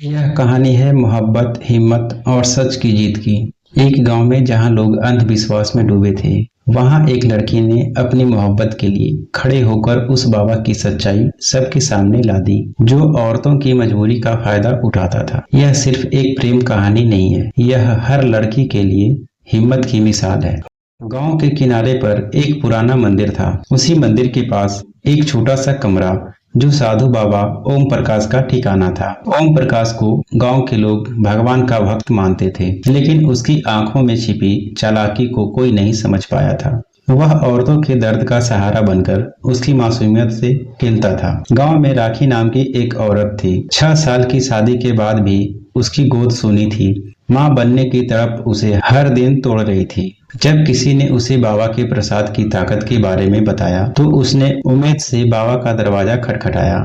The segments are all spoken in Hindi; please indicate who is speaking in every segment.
Speaker 1: यह कहानी है मोहब्बत, हिम्मत और सच की जीत की। एक गांव में जहां लोग अंधविश्वास में डूबे थे, वहां एक लड़की ने अपनी मोहब्बत के लिए खड़े होकर उस बाबा की सच्चाई सबके सामने ला दी, जो औरतों की मजबूरी का फायदा उठाता था। यह सिर्फ एक प्रेम कहानी नहीं है, यह हर लड़की के लिए हिम्मत की मिसाल है। गांव के किनारे पर एक पुराना मंदिर था। उसी मंदिर के पास एक छोटा सा कमरा, जो साधु बाबा ओम प्रकाश का ठिकाना था। ओम प्रकाश को गांव के लोग भगवान का भक्त मानते थे, लेकिन उसकी आंखों में छिपी चालाकी को कोई नहीं समझ पाया था। वह औरतों के दर्द का सहारा बनकर उसकी मासूमियत से खेलता था। गांव में राखी नाम की एक औरत थी। 6 साल की शादी के बाद भी उसकी गोद सूनी थी। मां बनने की तड़प उसे हर दिन तोड़ रही थी। जब किसी ने उसे बाबा के प्रसाद की ताकत के बारे में बताया, तो उसने उम्मीद से बाबा का दरवाजा खटखटाया।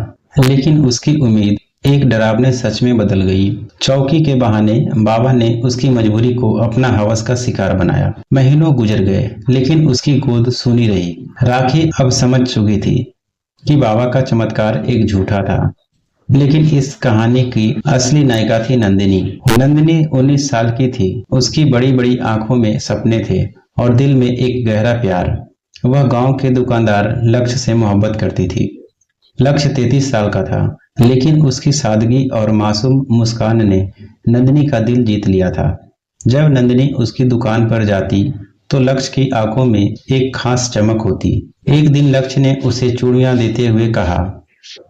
Speaker 1: लेकिन उसकी उम्मीद एक डरावने सच में बदल गई। चौकी के बहाने बाबा ने उसकी मजबूरी को अपना हवस का शिकार बनाया। महीनों गुजर गए, लेकिन उसकी गोद सूनी रही। राखी अब समझ चुकी थी कि बाबा का चमत्कार एक झूठा था। लेकिन इस कहानी की असली नायिका थी नंदिनी। नंदिनी 19 साल की थी। उसकी बड़ी बड़ी आंखों में सपने थे और दिल में एक गहरा प्यार। वह गांव के दुकानदार लक्ष्य से मोहब्बत करती थी। लक्ष्य 33 साल का था, लेकिन उसकी सादगी और मासूम मुस्कान ने नंदिनी का दिल जीत लिया था। जब नंदिनी उसकी दुकान पर जाती, तो लक्ष्य की आंखों में एक खास चमक होती। एक दिन लक्ष्य ने उसे चूड़ियां देते हुए कहा,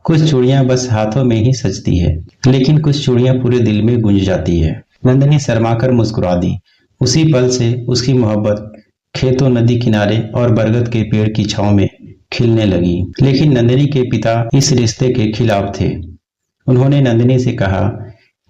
Speaker 1: कुछ चूड़ियां बस हाथों में ही सजती है, लेकिन कुछ चूड़ियां पूरे दिल में गूंज जाती है। नंदिनी शर्माकर मुस्कुरा दी। उसी पल से उसकी मोहब्बत खेतों, नदी किनारे और बरगद के पेड़ की छांव में खिलने लगी। लेकिन नंदिनी के पिता इस रिश्ते के खिलाफ थे। उन्होंने नंदिनी से कहा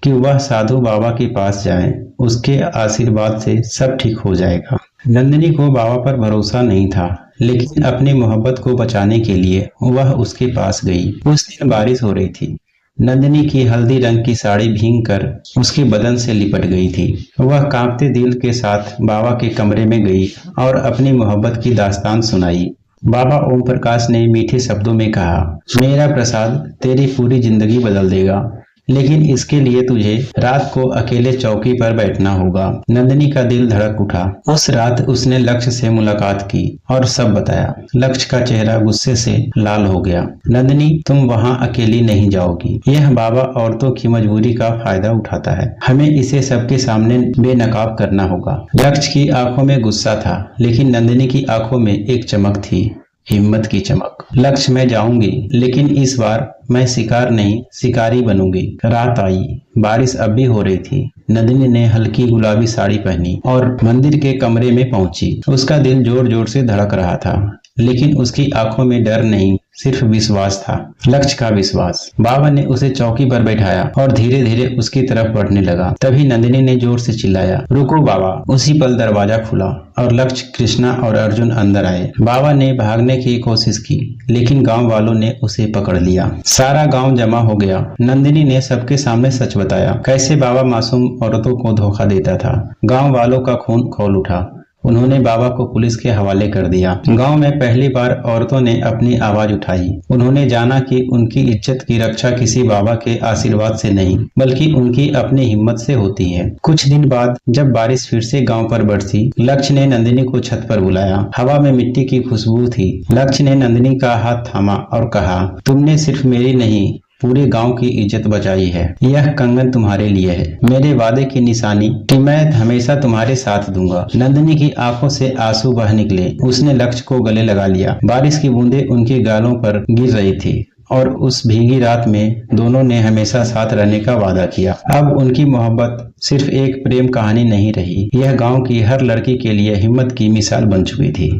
Speaker 1: कि वह साधु बाबा के पास जाए, उसके आशीर्वाद से सब ठीक हो जाएगा। नंदिनी को बाबा पर भरोसा नहीं था, लेकिन अपनी मोहब्बत को बचाने के लिए वह उसके पास गई। उस दिन बारिश हो रही थी। नंदिनी की हल्दी रंग की साड़ी भीग कर उसके बदन से लिपट गई थी। वह कांपते दिल के साथ बाबा के कमरे में गई और अपनी मोहब्बत की दास्तान सुनाई। बाबा ओम प्रकाश ने मीठे शब्दों में कहा, मेरा प्रसाद तेरी पूरी जिंदगी बदल देगा, लेकिन इसके लिए तुझे रात को अकेले चौकी पर बैठना होगा। नंदिनी का दिल धड़क उठा। उस रात उसने लक्ष्य से मुलाकात की और सब बताया। लक्ष्य का चेहरा गुस्से से लाल हो गया। नंदिनी, तुम वहां अकेली नहीं जाओगी। यह बाबा औरतों की मजबूरी का फायदा उठाता है। हमें इसे सबके सामने बेनकाब करना होगा। लक्ष्य की आंखों में गुस्सा था, लेकिन नंदिनी की आंखों में एक चमक थी, हिम्मत की चमक। लक्ष्य, मैं जाऊंगी, लेकिन इस बार मैं शिकार नहीं, शिकारी बनूंगी। रात आई। बारिश अब भी हो रही थी। नंदिनी ने हल्की गुलाबी साड़ी पहनी और मंदिर के कमरे में पहुंची। उसका दिल जोर जोर से धड़क रहा था, लेकिन उसकी आंखों में डर नहीं, सिर्फ विश्वास था। लक्ष्य का विश्वास। बाबा ने उसे चौकी पर बैठाया और धीरे धीरे उसकी तरफ बढ़ने लगा। तभी नंदिनी ने जोर से चिल्लाया, रुको बाबा। उसी पल दरवाजा खुला और लक्ष्य, कृष्णा और अर्जुन अंदर आए। बाबा ने भागने की कोशिश की, लेकिन गांव वालों ने उसे पकड़ लिया। सारा गांव जमा हो गया। नंदिनी ने सबके सामने सच बताया, कैसे बाबा मासूम औरतों को धोखा देता था। गांव वालों का खून खौल उठा। उन्होंने बाबा को पुलिस के हवाले कर दिया। गांव में पहली बार औरतों ने अपनी आवाज उठाई। उन्होंने जाना कि उनकी इज्जत की रक्षा किसी बाबा के आशीर्वाद से नहीं, बल्कि उनकी अपनी हिम्मत से होती है। कुछ दिन बाद जब बारिश फिर से गांव पर बरसी, लक्ष्य ने नंदिनी को छत पर बुलाया। हवा में मिट्टी की खुशबू थी। लक्ष्य ने नंदिनी का हाथ थामा और कहा, तुमने सिर्फ मेरी नहीं, पूरे गांव की इज्जत बचाई है। यह कंगन तुम्हारे लिए है, मेरे वादे की निशानी कि मैं हमेशा तुम्हारे साथ दूंगा। नंदिनी की आंखों से आंसू बह निकले। उसने लक्ष्य को गले लगा लिया। बारिश की बूंदें उनके गालों पर गिर रही थी और उस भीगी रात में दोनों ने हमेशा साथ रहने का वादा किया। अब उनकी मोहब्बत सिर्फ एक प्रेम कहानी नहीं रही, यह गांव की हर लड़की के लिए हिम्मत की मिसाल बन चुकी थी।